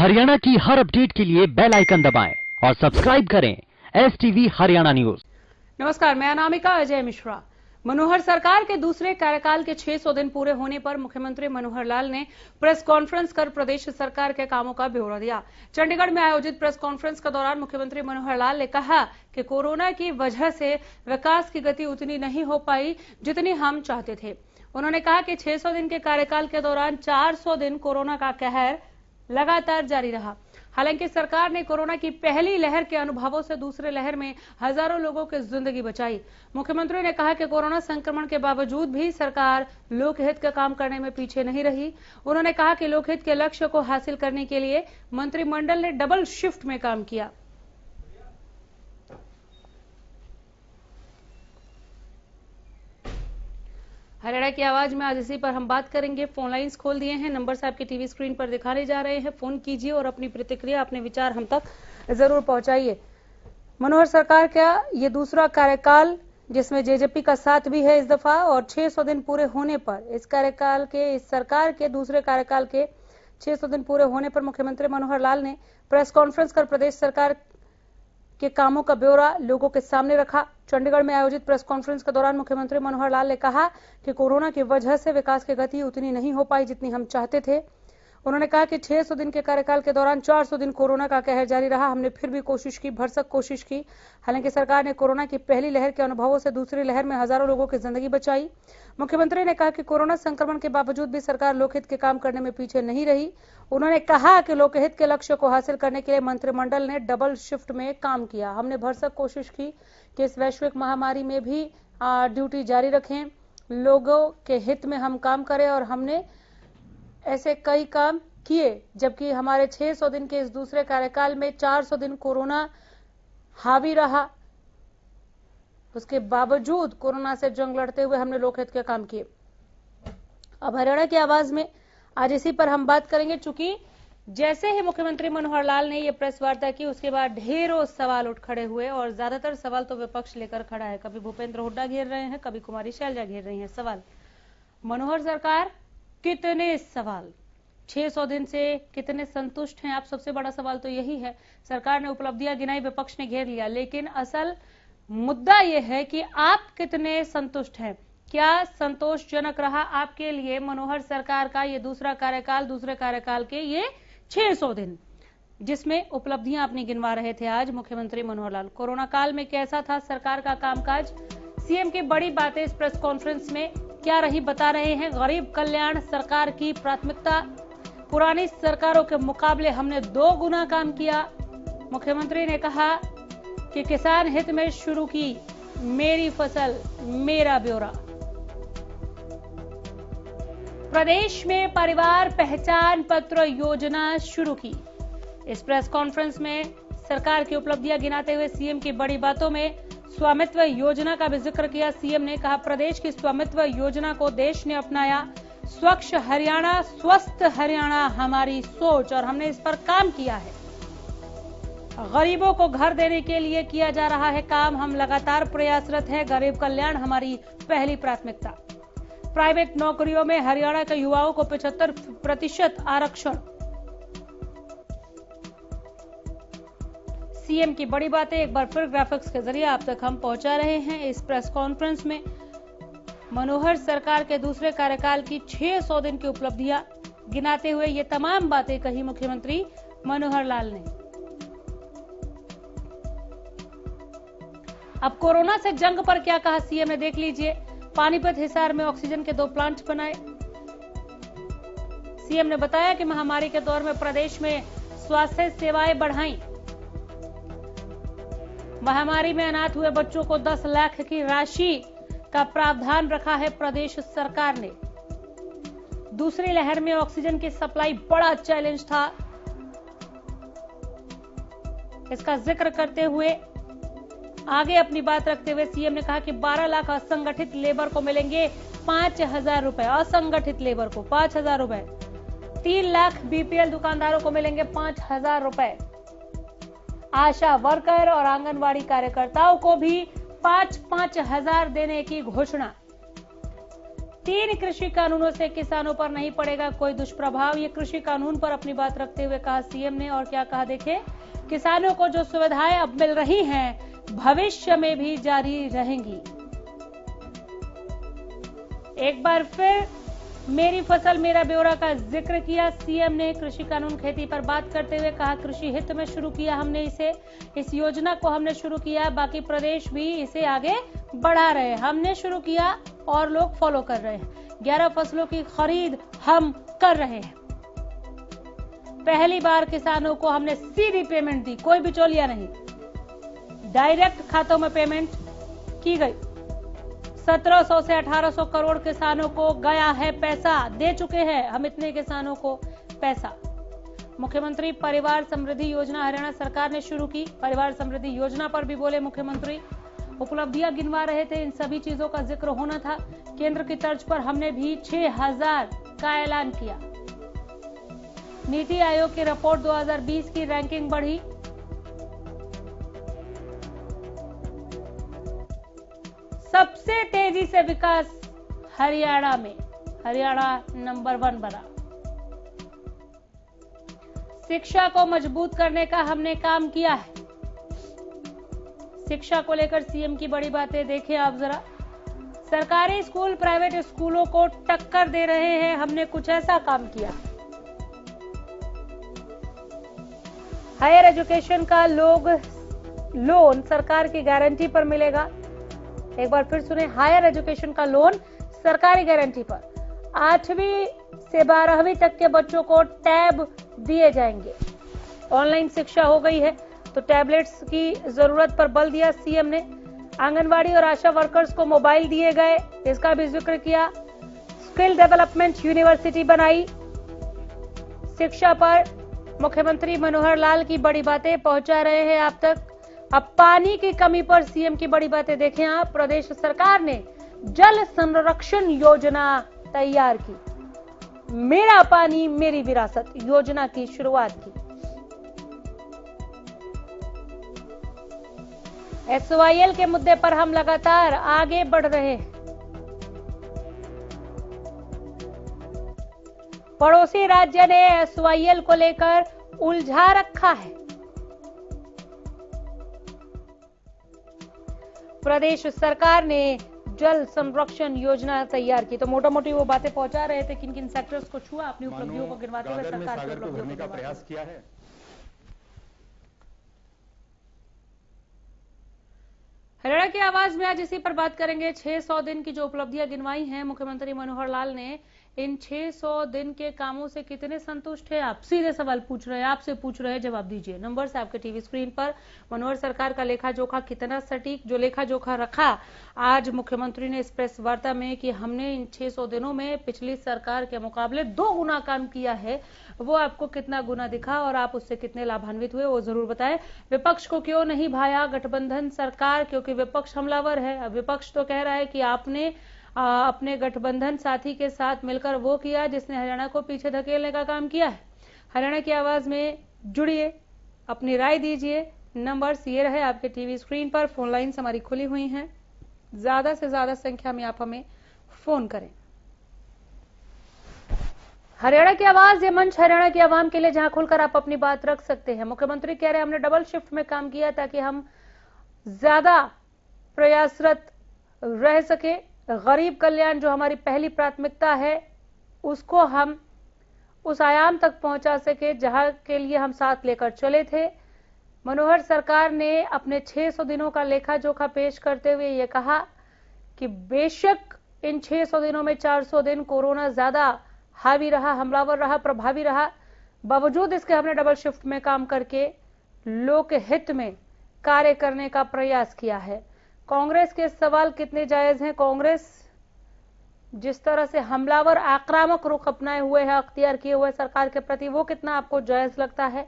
हरियाणा की हर अपडेट के लिए बेल आइकन दबाएं और सब्सक्राइब करें STV हरियाणा न्यूज। नमस्कार, मैं अनामिका अजय मिश्रा। मनोहर सरकार के दूसरे कार्यकाल के 600 दिन पूरे होने पर मुख्यमंत्री मनोहर लाल ने प्रेस कॉन्फ्रेंस कर प्रदेश सरकार के कामों का ब्यौरा दिया। चंडीगढ़ में आयोजित प्रेस कॉन्फ्रेंस के दौरान मुख्यमंत्री मनोहर लाल ने कहा कि कोरोना की वजह से विकास की गति उतनी नहीं हो पाई जितनी हम चाहते थे। उन्होंने कहा कि 600 दिन के कार्यकाल के दौरान 400 दिन कोरोना का कहर लगातार जारी रहा। हालांकि सरकार ने कोरोना की पहली लहर के अनुभवों से दूसरे लहर में हजारों लोगों की जिंदगी बचाई। मुख्यमंत्री ने कहा कि कोरोना संक्रमण के बावजूद भी सरकार लोकहित का काम करने में पीछे नहीं रही। उन्होंने कहा कि लोकहित के लक्ष्य को हासिल करने के लिए मंत्रिमंडल ने डबल शिफ्ट में काम किया। हरियाणा की आवाज में आज इसी पर हम बात करेंगे। फोन लाइंस खोल दिए हैं, नंबर्स आपकी टीवी स्क्रीन पर दिखाने जा रहे हैं। फोन कीजिए और अपनी प्रतिक्रिया, अपने विचार हम तक जरूर पहुंचाइए। मनोहर सरकार का ये दूसरा कार्यकाल जिसमें जेजेपी का साथ भी है इस दफा, और 600 दिन पूरे होने पर इस सरकार के दूसरे कार्यकाल के 600 दिन पूरे होने पर मुख्यमंत्री मनोहर लाल ने प्रेस कॉन्फ्रेंस कर प्रदेश सरकार के कामों का ब्यौरा लोगों के सामने रखा। चंडीगढ़ में आयोजित प्रेस कॉन्फ्रेंस के दौरान मुख्यमंत्री मनोहर लाल ने कहा कि कोरोना की वजह से विकास की गति उतनी नहीं हो पाई जितनी हम चाहते थे। उन्होंने कहा कि 600 दिन के कार्यकाल के दौरान 400 दिन कोरोना का कहर जारी रहा। हमने फिर भी कोशिश की, भरसक कोशिश की। हालांकि सरकार ने कोरोना की पहली लहर के अनुभवों से दूसरी लहर में हजारों लोगों की जिंदगी बचाई। मुख्यमंत्री ने कहा कि कोरोना संक्रमण के बावजूद भी सरकार लोकहित के काम करने में पीछे नहीं रही। उन्होंने कहा कि लोकहित के लक्ष्य को हासिल करने के लिए मंत्रिमंडल ने डबल शिफ्ट में काम किया। हमने भरसक कोशिश की कि इस वैश्विक महामारी में भी ड्यूटी जारी रखें, लोगों के हित में हम काम करें, और हमने ऐसे कई काम किए। जबकि हमारे 600 दिन के इस दूसरे कार्यकाल में 400 दिन कोरोना हावी रहा, उसके बावजूद कोरोना से जंग लड़ते हुए हमने लोकहित के काम किए। अब हरियाणा की आवाज में आज इसी पर हम बात करेंगे। चूंकि जैसे ही मुख्यमंत्री मनोहर लाल ने यह प्रेस वार्ता की, उसके बाद ढेरों सवाल उठ खड़े हुए, और ज्यादातर सवाल तो विपक्ष लेकर खड़ा है। कभी भूपेंद्र हुड्डा घेर रहे हैं, कभी कुमारी शैलजा घेर रही हैं सवाल। मनोहर सरकार कितने सवाल, 600 दिन से कितने संतुष्ट हैं? आप सबसे बड़ा सवाल तो यही है। सरकार ने उपलब्धियां गिनाई, विपक्ष ने घेर लिया, लेकिन असल मुद्दा यह है कि आप कितने संतुष्ट हैं। क्या संतोषजनक रहा आपके लिए मनोहर सरकार का ये दूसरा कार्यकाल, दूसरे कार्यकाल के ये 600 दिन, जिसमें उपलब्धियां अपनी गिनवा रहे थे आज मुख्यमंत्री मनोहर लाल। कोरोना काल में कैसा था सरकार का कामकाज, सीएम की बड़ी बातें इस प्रेस कॉन्फ्रेंस में क्या रही, बता रहे हैं। गरीब कल्याण सरकार की प्राथमिकता, पुरानी सरकारों के मुकाबले हमने 2 गुना काम किया। मुख्यमंत्री ने कहा कि किसान हित में शुरू की मेरी फसल मेरा ब्यौरा। प्रदेश में परिवार पहचान पत्र योजना शुरू की। इस प्रेस कॉन्फ्रेंस में सरकार की उपलब्धियां गिनाते हुए सीएम की बड़ी बातों में स्वामित्व योजना का भी जिक्र किया। सीएम ने कहा प्रदेश की स्वामित्व योजना को देश ने अपनाया। स्वच्छ हरियाणा, स्वस्थ हरियाणा हमारी सोच, और हमने इस पर काम किया है। गरीबों को घर देने के लिए किया जा रहा है काम, हम लगातार प्रयासरत हैं। गरीब कल्याण हमारी पहली प्राथमिकता। प्राइवेट नौकरियों में हरियाणा के युवाओं को 75% आरक्षण। सीएम की बड़ी बातें एक बार फिर ग्राफिक्स के जरिए आप तक हम पहुंचा रहे हैं। इस प्रेस कॉन्फ्रेंस में मनोहर सरकार के दूसरे कार्यकाल की 600 दिन की उपलब्धियां गिनाते हुए ये तमाम बातें कही मुख्यमंत्री मनोहर लाल ने। अब कोरोना से जंग पर क्या कहा सीएम ने, देख लीजिए। पानीपत, हिसार में ऑक्सीजन के 2 प्लांट बनाए। सीएम ने बताया कि महामारी के दौर में प्रदेश में स्वास्थ्य सेवाएं बढ़ाई। महामारी में अनाथ हुए बच्चों को 10 लाख की राशि का प्रावधान रखा है प्रदेश सरकार ने। दूसरी लहर में ऑक्सीजन की सप्लाई बड़ा चैलेंज था। इसका जिक्र करते हुए आगे अपनी बात रखते हुए सीएम ने कहा कि 12 लाख असंगठित लेबर को मिलेंगे 5,000 रुपए, असंगठित लेबर को 5,000 रुपए। 3 लाख बीपीएल दुकानदारों को मिलेंगे 5,000 रुपए। आशा वर्कर और आंगनवाड़ी कार्यकर्ताओं को भी 5,000 देने की घोषणा। 3 कृषि कानूनों से किसानों पर नहीं पड़ेगा कोई दुष्प्रभाव। ये कृषि कानून पर अपनी बात रखते हुए कहा सीएम ने, और क्या कहा देखिए, किसानों को जो सुविधाएं अब मिल रही हैं भविष्य में भी जारी रहेंगी। एक बार फिर मेरी फसल मेरा ब्यौरा का जिक्र किया सीएम ने। कृषि कानून खेती पर बात करते हुए कहा कृषि हित में शुरू किया हमने इसे, इस योजना को हमने शुरू किया, बाकी प्रदेश भी इसे आगे बढ़ा रहे हैं। हमने शुरू किया और लोग फॉलो कर रहे हैं। 11 फसलों की खरीद हम कर रहे हैं। पहली बार किसानों को हमने सीधी पेमेंट दी, कोई बिचौलिया नहीं, डायरेक्ट खातों में पेमेंट की गई। 1700 से 1800 करोड़ किसानों को गया है पैसा, दे चुके हैं हम इतने किसानों को पैसा। मुख्यमंत्री परिवार समृद्धि योजना हरियाणा सरकार ने शुरू की। परिवार समृद्धि योजना पर भी बोले मुख्यमंत्री, उपलब्धियां गिनवा रहे थे, इन सभी चीजों का जिक्र होना था। केंद्र की तर्ज पर हमने भी 6000 का ऐलान किया। नीति आयोग की रिपोर्ट 2020 की रैंकिंग बढ़ी। सबसे तेजी से विकास हरियाणा में, हरियाणा नंबर 1 बना। शिक्षा को मजबूत करने का हमने काम किया है। शिक्षा को लेकर सीएम की बड़ी बातें देखें आप जरा। सरकारी स्कूल प्राइवेट स्कूलों को टक्कर दे रहे हैं, हमने कुछ ऐसा काम किया। हायर एजुकेशन का लोन सरकार की गारंटी पर मिलेगा। एक बार फिर सुने, हायर एजुकेशन का लोन सरकारी गारंटी पर। 8वीं से 12वीं तक के बच्चों को टैब दिए जाएंगे। ऑनलाइन शिक्षा हो गई है तो टैबलेट्स की जरूरत पर बल दिया सीएम ने। आंगनवाड़ी और आशा वर्कर्स को मोबाइल दिए गए, इसका भी जिक्र किया। स्किल डेवलपमेंट यूनिवर्सिटी बनाई। शिक्षा पर मुख्यमंत्री मनोहर लाल की बड़ी बातें पहुंचा रहे हैं आप तक। अब पानी की कमी पर सीएम की बड़ी बातें देखें आप। प्रदेश सरकार ने जल संरक्षण योजना तैयार की। मेरा पानी मेरी विरासत योजना की शुरुआत की। एसवाईएल के मुद्दे पर हम लगातार आगे बढ़ रहे हैं। पड़ोसी राज्य ने एसवाईएल को लेकर उलझा रखा है। प्रदेश सरकार ने जल संरक्षण योजना तैयार की। तो मोटा मोटी वो बातें पहुंचा रहे थे, किन किन सेक्टर्स को छुआ, अपनी उपलब्धियों को गिनवाते हुए सरकार की उपलब्धियों का प्रयास किया है। हरियाणा की आवाज में आज इसी पर बात करेंगे। 600 दिन की जो उपलब्धियां गिनवाई हैं मुख्यमंत्री मनोहर लाल ने, इन 600 दिन के कामों से कितने संतुष्ट हैं आप? सीधे सवाल पूछ रहे हैं, आपसे पूछ रहे हैं, जवाब दीजिए। नंबर्स आपके टीवी स्क्रीन पर। मनोहर सरकार का लेखा जोखा कितना सटीक, जो लेखा जोखा रखा आज मुख्यमंत्री ने इस प्रेस वार्ता में कि हमने इन 600 दिनों में पिछली सरकार के मुकाबले 2 गुना काम किया है, वो आपको कितना गुना दिखा और आप उससे कितने लाभान्वित हुए वो जरूर बताएं। विपक्ष को क्यों नहीं भाया गठबंधन सरकार, क्योंकि विपक्ष हमलावर है। विपक्ष तो कह रहा है कि आपने अपने गठबंधन साथी के साथ मिलकर वो किया जिसने हरियाणा को पीछे धकेलने का काम किया है। हरियाणा की आवाज में जुड़िए, अपनी राय दीजिए। नंबर्स ये रहे आपके टीवी स्क्रीन पर। फोन लाइन्स हमारी खुली हुई हैं, ज्यादा से ज्यादा संख्या में आप हमें फोन करें। हरियाणा की आवाज, ये मंच हरियाणा की आवाम के लिए जहां खुलकर आप अपनी बात रख सकते हैं। मुख्यमंत्री कह रहे हैं हमने डबल शिफ्ट में काम किया ताकि हम ज्यादा प्रयासरत रह सके। गरीब कल्याण जो हमारी पहली प्राथमिकता है उसको हम उस आयाम तक पहुंचा सके जहां के लिए हम साथ लेकर चले थे। मनोहर सरकार ने अपने 600 दिनों का लेखा जोखा पेश करते हुए ये कहा कि बेशक इन 600 दिनों में 400 दिन कोरोना ज्यादा हावी रहा, हमलावर रहा, प्रभावी रहा, बावजूद इसके हमने डबल शिफ्ट में काम करके लोक हित में कार्य करने का प्रयास किया है। कांग्रेस के सवाल कितने जायज हैं? कांग्रेस जिस तरह से हमलावर आक्रामक रुख अपनाए हुए है, अख्तियार किए हुए सरकार के प्रति, वो कितना आपको जायज लगता है?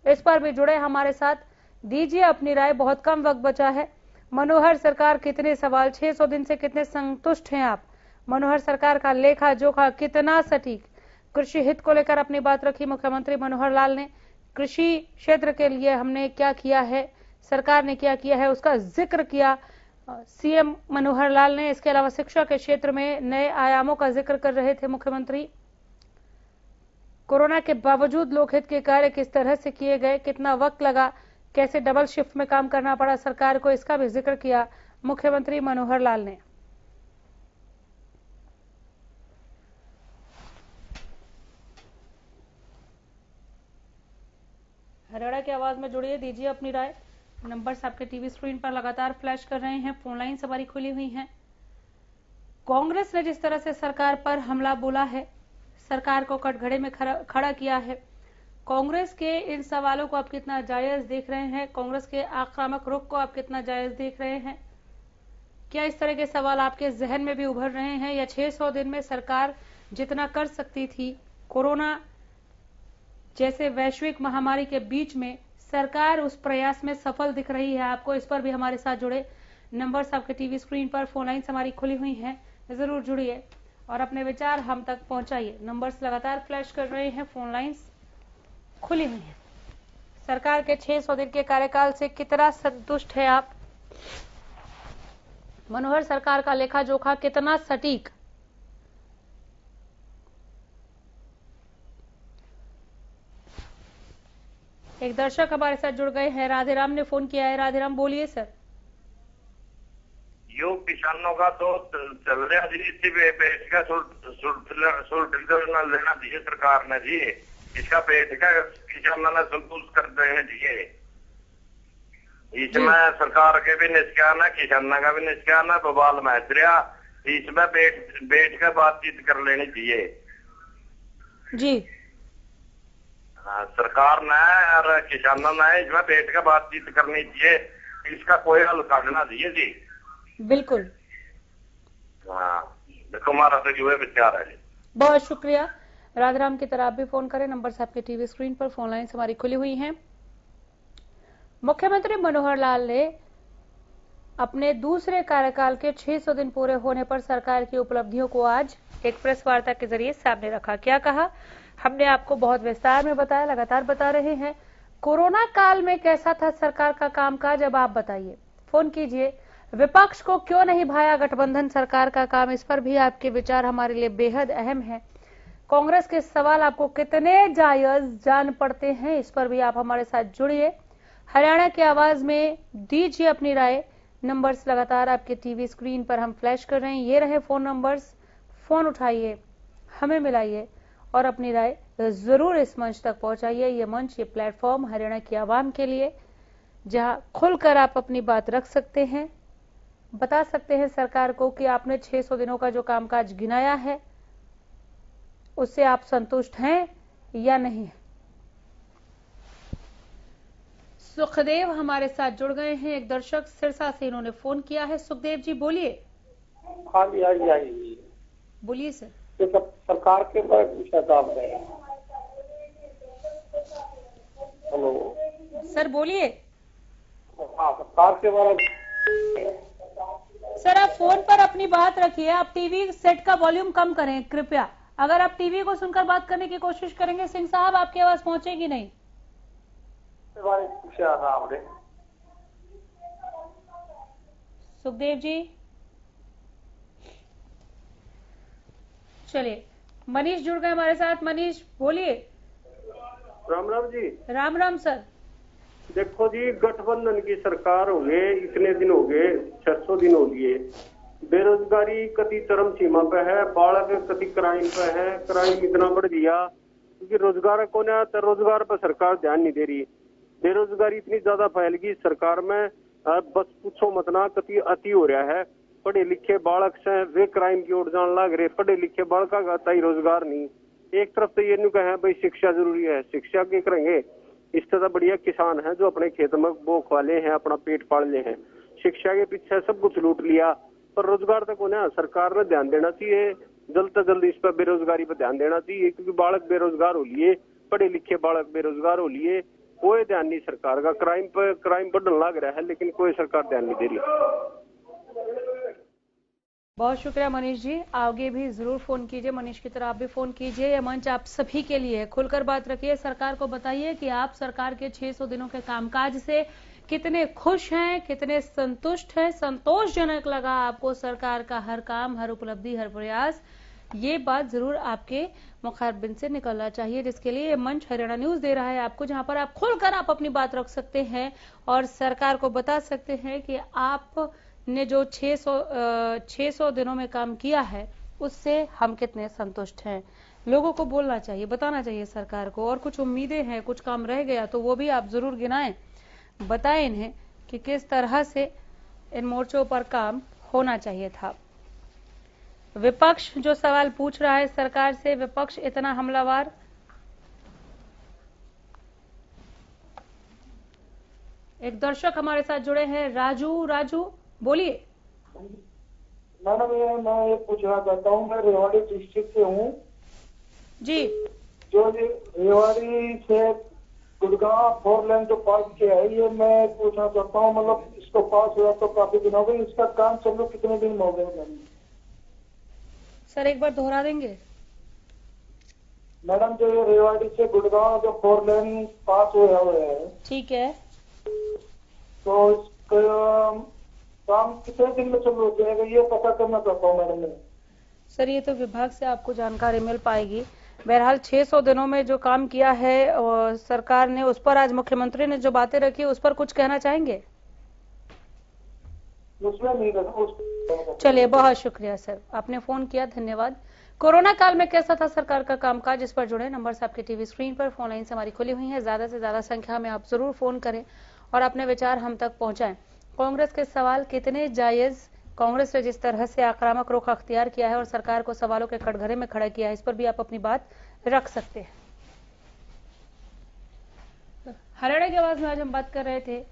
इस पर भी जुड़े हमारे साथ, दीजिए अपनी राय। बहुत कम वक्त बचा है। मनोहर सरकार कितने सवाल, 600 दिन से कितने संतुष्ट हैं आप? मनोहर सरकार का लेखा जोखा कितना सटीक? कृषि हित को लेकर अपनी बात रखी मुख्यमंत्री मनोहर लाल ने। कृषि क्षेत्र के लिए हमने क्या किया है, सरकार ने क्या किया है, उसका जिक्र किया। सीएम मनोहर लाल ने इसके अलावा शिक्षा के क्षेत्र में नए आयामों का जिक्र कर रहे थे मुख्यमंत्री। कोरोना के बावजूद लोकहित के कार्य किस तरह से किए गए, कितना वक्त लगा, कैसे डबल शिफ्ट में काम करना पड़ा सरकार को, इसका भी जिक्र किया मुख्यमंत्री मनोहर लाल ने। हरियाणा की आवाज में जुड़िए, दीजिए अपनी राय। नंबर्स आपके टीवी स्क्रीन पर लगातार फ्लैश कर रहे हैं। फोन लाइन हमारी खुली हुई हैं। कांग्रेस ने जिस तरह से सरकार पर हमला बोला है, सरकार को कटघरे में खड़ा किया है, कांग्रेस के इन सवालों को आप कितना जायज देख रहे हैं? कांग्रेस के आक्रामक रुख को आप कितना जायज देख रहे हैं? क्या इस तरह के सवाल आपके जहन में भी उभर रहे हैं, या 600 दिन में सरकार जितना कर सकती थी, कोरोना जैसे वैश्विक महामारी के बीच में सरकार उस प्रयास में सफल दिख रही है आपको? इस पर भी हमारे साथ जुड़े। नंबर्स आपके टीवी स्क्रीन पर, फोन लाइन्स हमारी खुली हुई हैं, जरूर जुड़िए और अपने विचार हम तक पहुंचाइए। नंबर्स लगातार फ्लैश कर रहे हैं, फोन लाइन्स खुली हुई हैं। सरकार के 600 दिन के कार्यकाल से कितना संतुष्ट है आप? मनोहर सरकार का लेखा जोखा कितना सटीक? एक दर्शक हमारे साथ जुड़ गए हैं, राधेराम ने फोन किया है। राधेराम बोलिए सर। यो किसानों का तो चल रहा जी, इसी पेट का लेना चाहिए सरकार ने जी। इसका पेट का किसानों ने संतुष्ट कर रहे हैं जी। इसमें सरकार के भी निष्कान है, किसानों का भी निष्कान है, बवाल महत्रिया। इसमें बैठ कर बातचीत कर लेनी चाहिए जी। सरकार ने और किसानों ने इसमें बैठ कर बातचीत करनी चाहिए, इसका कोई हल काटना चाहिए जी। बिल्कुल। हाँ, देखो हमारा तो जो है विचार है। बहुत शुक्रिया। राधेराम की तरह आप भी फोन करें। नंबर आपके टीवी स्क्रीन पर, फोन लाइन हमारी खुली हुई हैं। मुख्यमंत्री मनोहर लाल ने अपने दूसरे कार्यकाल के 600 दिन पूरे होने पर सरकार की उपलब्धियों को आज एक प्रेस वार्ता के जरिए सामने रखा। क्या कहा, हमने आपको बहुत विस्तार में बताया, लगातार बता रहे हैं। कोरोना काल में कैसा था सरकार का कामकाज, अब आप बताइए। फोन कीजिए। विपक्ष को क्यों नहीं भाया गठबंधन सरकार का काम, इस पर भी आपके विचार हमारे लिए बेहद अहम है। कांग्रेस के सवाल आपको कितने जायज जान पड़ते हैं, इस पर भी आप हमारे साथ जुड़िए। हरियाणा की आवाज में दीजिए अपनी राय। नंबर्स लगातार आपके टीवी स्क्रीन पर हम फ्लैश कर रहे हैं, ये रहे फोन नंबर्स। फोन उठाइए, हमें मिलाइए और अपनी राय जरूर इस मंच तक पहुंचाइए। ये मंच, ये प्लेटफॉर्म हरियाणा की आवाम के लिए, जहां खुलकर आप अपनी बात रख सकते हैं, बता सकते हैं सरकार को कि आपने 600 दिनों का जो कामकाज गिनाया है उससे आप संतुष्ट हैं या नहीं। सुखदेव हमारे साथ जुड़ गए हैं, एक दर्शक सिरसा से, इन्होंने फोन किया है। सुखदेव जी बोलिए। हाँ जी, आई बोलिए सर। तो सरकार के ऊपर विषय है। हेलो सर बोलिए। हाँ, सरकार के बारे सर आप फोन पर अपनी बात रखिए, आप टीवी सेट का वॉल्यूम कम करें कृपया। अगर आप टीवी को सुनकर बात करने की कोशिश करेंगे सिंह साहब, आपकी आवाज पहुंचेगी नहीं। सुखदेव जी चलिए, मनीष जुड़ गए हमारे साथ। मनीष बोलिए। राम राम जी। राम राम सर। देखो जी, गठबंधन की सरकार हो गए, इतने दिन हो गए, 600 दिन हो गए। बेरोजगारी कति चरम सीमा पे है, बालक कति क्राइम पे है, क्राइम इतना बढ़ गया क्योंकि रोजगार को ना, तो रोजगार पर सरकार ध्यान नहीं दे रही। बेरोजगारी इतनी ज्यादा फैल गई सरकार में, बस पूछो मत ना, कति अति हो रहा है। पढ़े लिखे बालक से वे क्राइम की ओर जान लग रहे, पढ़े लिखे बालक का ही रोजगार नहीं। एक तरफ तो ये नहीं कहे भाई शिक्षा जरूरी है, शिक्षा के करेंगे, इस तरह बढ़िया किसान है जो अपने खेत में बोख वाले हैं, अपना पेट पाल ले हैं। शिक्षा के पीछे सब कुछ लूट लिया, पर रोजगार तक होना सरकार ने ध्यान देना चाहिए। जल्द से जल्द इस पर बेरोजगारी पर ध्यान देना चाहिए, क्योंकि बालक बेरोजगार हो लिए, पढ़े लिखे बालक बेरोजगार हो लिए, कोई ध्यान नहीं सरकार का। क्राइम पर क्राइम बढ़ने लग रहा है, लेकिन कोई सरकार ध्यान नहीं दे रही। बहुत शुक्रिया मनीष जी, आगे भी जरूर फोन कीजिए। मनीष की तरह आप भी फोन कीजिए। यह मंच आप सभी के लिए है, खुलकर बात रखिए, सरकार को बताइए कि आप सरकार के 600 दिनों के कामकाज से कितने खुश हैं, कितने संतुष्ट हैं, संतोषजनक लगा आपको सरकार का हर काम, हर उपलब्धि, हर प्रयास, ये बात जरूर आपके मुखारबिन से निकलना चाहिए, जिसके लिए ये मंच हरियाणा न्यूज दे रहा है आपको, जहां पर आप खुलकर आप अपनी बात रख सकते हैं और सरकार को बता सकते हैं कि आपने जो 600 दिनों में काम किया है उससे हम कितने संतुष्ट हैं। लोगों को बोलना चाहिए, बताना चाहिए सरकार को, और कुछ उम्मीदें हैं, कुछ काम रह गया तो वो भी आप जरूर गिनाएं, बताएं इन्हें कि किस तरह से इन मोर्चों पर काम होना चाहिए था। विपक्ष जो सवाल पूछ रहा है सरकार से, विपक्ष इतना हमलावर, एक दर्शक हमारे साथ जुड़े हैं, राजू बोलिए। मैडम मैं ये पूछना चाहता हूँ, मैं रेवाड़ी डिस्ट्रिक्ट से हूँ जी। जो रेवाड़ी से गुड़गांव 4 लेन जो पास किया है, ये मैं पूछना चाहता हूँ, मतलब इसको पास हुआ तो काफी दिन हो गए, इसका काम चालू कितने दिन हो गए मैडम? सर एक बार दोहरा देंगे? मैडम जो ये रेवाड़ी से गुड़गांव जो 4 लेन पास हुआ है, ठीक है, तो इसका काम कितने दिन में चालू हो जाएगा, ये पता करना चाहता हूँ मैडम मैं। सर ये तो विभाग से आपको जानकारी मिल पाएगी। बहरहाल 600 दिनों में जो काम किया है और सरकार ने, उस पर आज मुख्यमंत्री ने जो बातें रखी उस पर कुछ कहना चाहेंगे? उसमें नहीं। चलिए, बहुत शुक्रिया सर, आपने फोन किया, धन्यवाद। कोरोना काल में कैसा था सरकार का कामकाज, इस पर जुड़े नंबर आपके टीवी स्क्रीन पर, फोन लाइन हमारी खुली हुई है, ज्यादा से ज्यादा संख्या में आप जरूर फोन करें और अपने विचार हम तक पहुंचाएं। कांग्रेस के सवाल कितने जायज, कांग्रेस ने जिस तरह से आक्रामक रुख अख्तियार किया है और सरकार को सवालों के कटघरे में खड़ा किया है, इस पर भी आप अपनी बात रख सकते हैं। हरियाणा की आवाज में आज हम बात कर रहे थे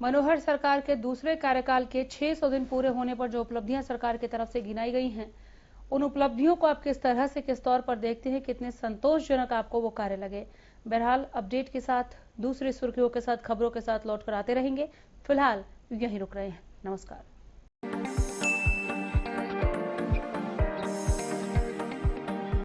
मनोहर सरकार के दूसरे कार्यकाल के 600 दिन पूरे होने पर जो उपलब्धियां सरकार की तरफ से गिनाई गई हैं, उन उपलब्धियों को आप किस तरह से, किस तौर पर देखते हैं, कितने संतोषजनक आपको वो कार्य लगे। बहरहाल अपडेट के साथ, दूसरी सुर्खियों के साथ, खबरों के साथ लौटकर आते रहेंगे। फिलहाल यहीं रुक रहे हैं। नमस्कार।